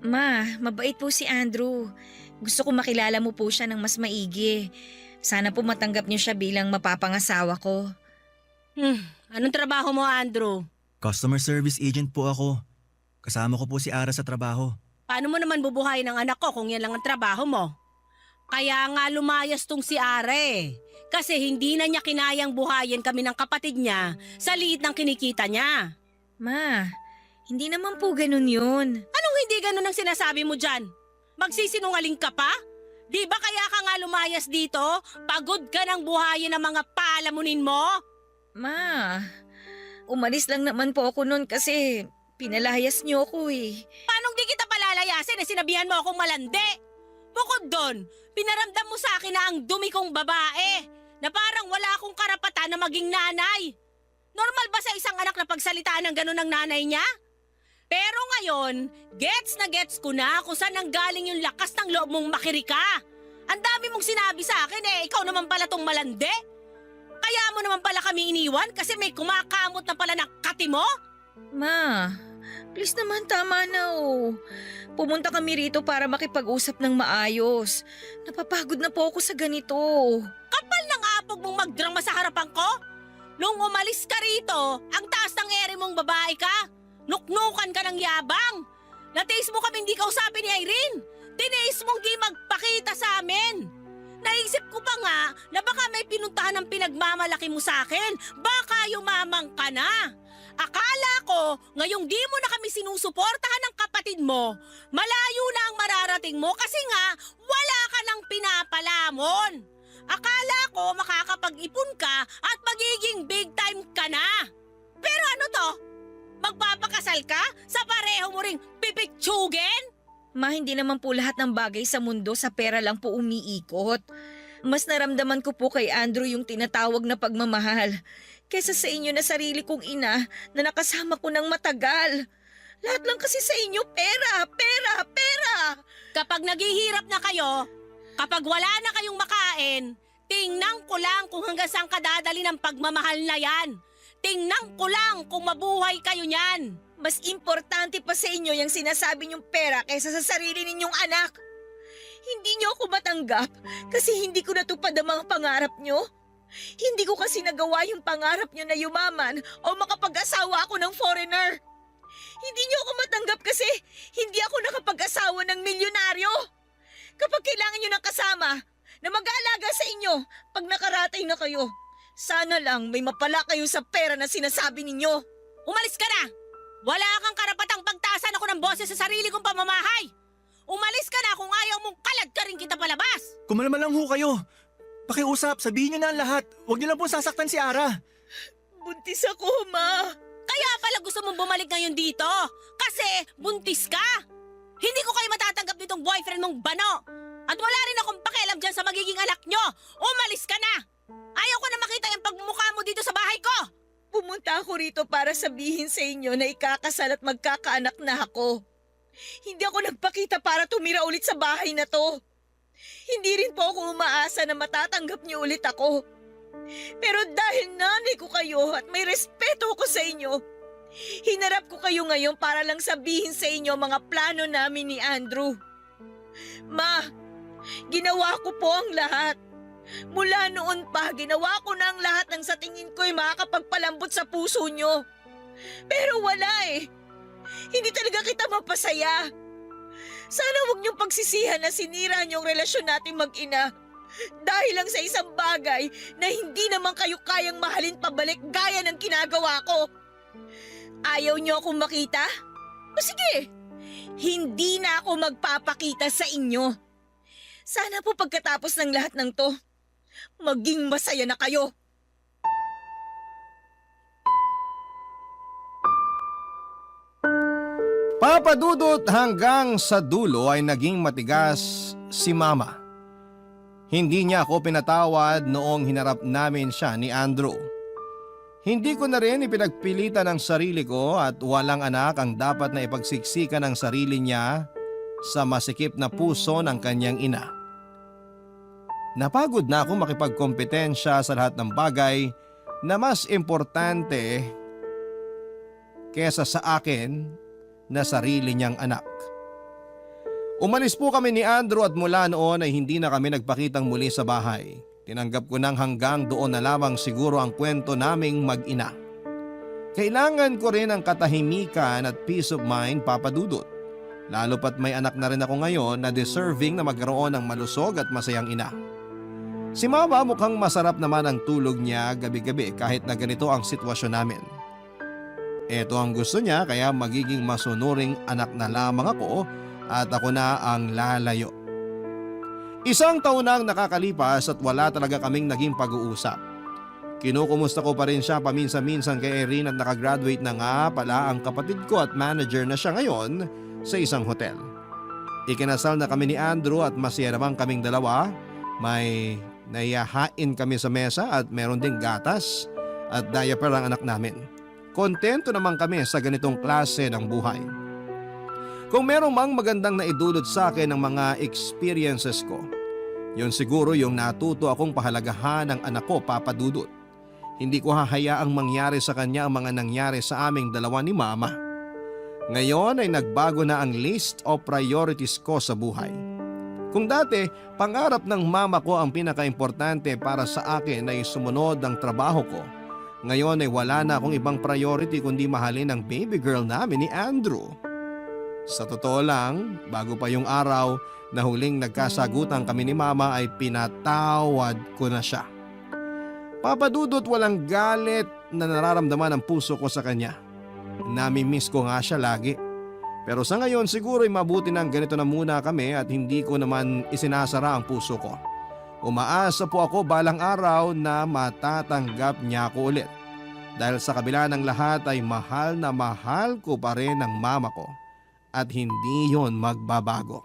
Ma, mabait po si Andrew. Gusto ko makilala mo po siya ng mas maigi. Sana po matanggap niyo siya bilang mapapangasawa ko. Anong trabaho mo, Andrew? Customer service agent po ako. Kasama ko po si Ara sa trabaho. Paano mo naman bubuhayin ang anak ko kung yan lang ang trabaho mo? Kaya nga lumayas tong si Are. Kasi hindi na niya kinayang buhayin kami ng kapatid niya sa liit ng kinikita niya. Ma, hindi naman po ganun yun. Anong hindi ganun ang sinasabi mo dyan? Magsisinungaling ka pa? Di ba kaya ka nga lumayas dito? Pagod ka ng buhayin ng mga palamunin mo? Ma, umalis lang naman po ako noon kasi pinalayas niyo ako eh. Paano di kita palalayasin sinabihan mo akong malandi? Bukod doon, pinaramdam mo sa akin na ang dumi kong babae, na parang wala akong karapatan na maging nanay. Normal ba sa isang anak na pagsalitaan ng ganun ng nanay niya? Pero ngayon, gets na gets ko na kung saan nanggaling yung lakas ng loob mong makirika. Ang dami mong sinabi sa akin ikaw naman pala tong malandi. Kaya mo naman pala kami iniwan kasi may kumakamot na pala ng kati mo? Ma, please naman tama na oh. Pumunta kami rito para makipag-usap ng maayos. Napapagod na po ako sa ganito. Kapal ng apog mong magdrama sa harapan ko? Nung umalis ka rito, ang taas ng ere mong babae ka. Nuknukan ka ng yabang. Natiis mo kami hindi kausapin ni Irene. Tiniis mong di magpakita sa amin. Naisip ko pa nga na baka may pinuntahan ng pinagmamalaki mo sa akin. Baka yumamang ka na. Akala ko, ngayong di mo na kami sinusuportahan ng kapatid mo, malayo na ang mararating mo kasi nga wala ka ng pinapalamon. Akala ko makakapag-ipon ka at magiging big time ka na. Pero ano to? Magpapakasal ka sa pareho mo ring pipiktsugin? Ma, hindi naman po lahat ng bagay sa mundo sa pera lang po umiikot. Mas naramdaman ko po kay Andrew yung tinatawag na pagmamahal kaysa sa inyo na sarili kong ina na nakasama ko ng matagal. Lahat lang kasi sa inyo pera, pera, pera. Kapag naghihirap na kayo, kapag wala na kayong makain, tingnan ko lang kung hanggang saan kadadali ng pagmamahal na yan. Tingnan ko lang kung mabuhay kayo niyan. Mas importante pa sa inyo yung sinasabi niyong pera kaysa sa sarili ninyong anak. Hindi niyo ako matanggap kasi hindi ko natupad ang mga pangarap niyo. Hindi ko kasi nagawa yung pangarap niyo na yumaman o makapag-asawa ako ng foreigner. Hindi niyo ako matanggap kasi hindi ako nakapag-asawa ng milyonaryo. Kapag kailangan niyo ng kasama na mag-aalaga sa inyo pag nakaratay na kayo, sana lang may mapala kayo sa pera na sinasabi ninyo. Umalis ka na! Wala kang karapatang pagtaasan ako ng boses sa sarili kong pamamahay! Umalis ka na kung ayaw mong kalad ka rin kita palabas! Kumalma lang ho kayo. Pakiusap, sabihin niyo na ang lahat. Huwag niyo lang pong sasaktan si Ara. Buntis ako, Ma. Kaya pala gusto mong bumalik ngayon dito! Kasi buntis ka! Hindi ko kayo matatanggap nitong boyfriend mong bano! At wala rin akong pakialam dyan sa magiging anak nyo! Umalis ka na! Ayaw ko na makita yung pagmumukha mo dito sa bahay ko! Pumunta ako rito para sabihin sa inyo na ikakasal at magkakaanak na ako. Hindi ako nagpakita para tumira ulit sa bahay na to. Hindi rin po ako umaasa na matatanggap niyo ulit ako. Pero dahil nanay ko kayo at may respeto ko sa inyo, hinarap ko kayo ngayon para lang sabihin sa inyo mga plano namin ni Andrew. Ma, ginawa ko po ang lahat. Mula noon pa, ginawa ko na ang lahat ng sa tingin ko'y makakapagpalambot sa puso nyo. Pero wala eh. Hindi talaga kita mapasaya. Sana huwag niyong pagsisihan na sinira niyong relasyon natin mag-ina. Dahil lang sa isang bagay na hindi naman kayo kayang mahalin pabalik gaya ng ginagawa ko. Ayaw niyo akong makita? O sige, hindi na ako magpapakita sa inyo. Sana po pagkatapos ng lahat ng to, maging masaya na kayo. Papadudot hanggang sa dulo ay naging matigas si Mama. Hindi niya ako pinatawad noong hinarap namin siya ni Andrew. Hindi ko na rin ipinagpilitan ang sarili ko at walang anak ang dapat na ipagsiksikan ng sarili niya sa masikip na puso ng kanyang ina. Napagod na akong makipagkompetensya sa lahat ng bagay na mas importante kesa sa akin na sarili niyang anak. Umalis po kami ni Andrew at mula noon ay hindi na kami nagpakitang muli sa bahay. Tinanggap ko nang hanggang doon na lamang siguro ang kwento naming mag-ina. Kailangan ko rin ang katahimikan at peace of mind, Papa Dudut. Lalo pat may anak na rin ako ngayon na deserving na magkaroon ng malusog at masayang ina. Si Mama mukhang masarap naman ang tulog niya gabi-gabi kahit na ganito ang sitwasyon namin. Ito ang gusto niya kaya magiging masunuring anak na lamang ako at ako na ang lalayo. Isang taon na ang nakakalipas at wala talaga kaming naging pag-uusap. Kinukumusta ko pa rin siya paminsan-minsan kay Irene at nakagraduate na nga pala ang kapatid ko at manager na siya ngayon sa isang hotel. Ikinasal na kami ni Andrew at masaya naman kaming dalawa. May naiyahain kami sa mesa at meron ding gatas at diaper ang anak namin. Kontento naman kami sa ganitong klase ng buhay. Kung merong mang magandang naidulot sa akin ng mga experiences ko, yun siguro yung natuto akong pahalagahan ng anak ko, Papa Dudut. Hindi ko hahayaang mangyari sa kanya ang mga nangyari sa aming dalawa ni Mama. Ngayon ay nagbago na ang list of priorities ko sa buhay. Kung dati, pangarap ng mama ko ang pinakaimportante para sa akin ay sumunod ang trabaho ko. Ngayon ay wala na akong ibang priority kundi mahalin ang baby girl namin ni Andrew. Sa totoo lang, bago pa yung araw na huling nagkasagutan kami ni Mama ay pinatawad ko na siya. Papa Dudut, walang galit na nararamdaman ang puso ko sa kanya. Nami-miss ko nga siya lagi. Pero sa ngayon siguro ay mabuti nang ganito na muna kami at hindi ko naman isinasara ang puso ko. Umaasa po ako balang araw na matatanggap niya ako ulit. Dahil sa kabila ng lahat ay mahal na mahal ko pa rin ang mama ko. At hindi yon magbabago.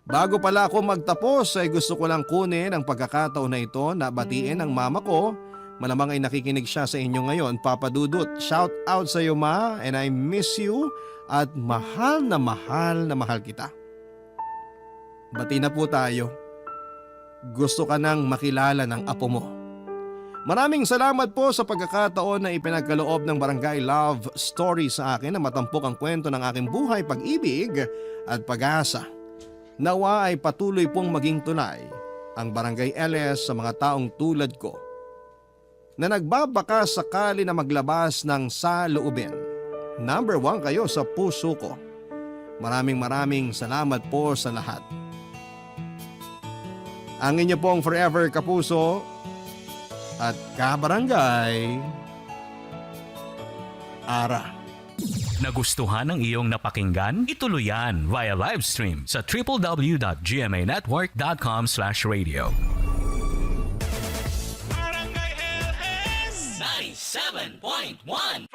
Bago pala ako magtapos ay gusto ko lang kunin ang pagkakataon na ito na batiin ang mama ko. Malamang ay nakikinig siya sa inyo ngayon, Papa Dudut. Shout out sa iyo, Ma, and I miss you at mahal na mahal kita. Bati na po tayo. Gusto ka nang makilala ng apo mo. Maraming salamat po sa pagkakataon na ipinagkaloob ng Barangay Love Story sa akin na matampok ang kwento ng aking buhay, pag-ibig at pag-asa. Nawa ay patuloy pong maging tulay ang Barangay LS sa mga taong tulad ko na nagbabaka sakali na maglabas ng saloobin. Number 1 kayo sa puso ko. Maraming salamat po sa lahat. Ang inyo pong forever kapuso at kabarangay, Ara. Nagustuhan ng iyong napakinggan? Ituloy yan via live stream sa www.gmanetwork.com/radio. Barangay LS 97.1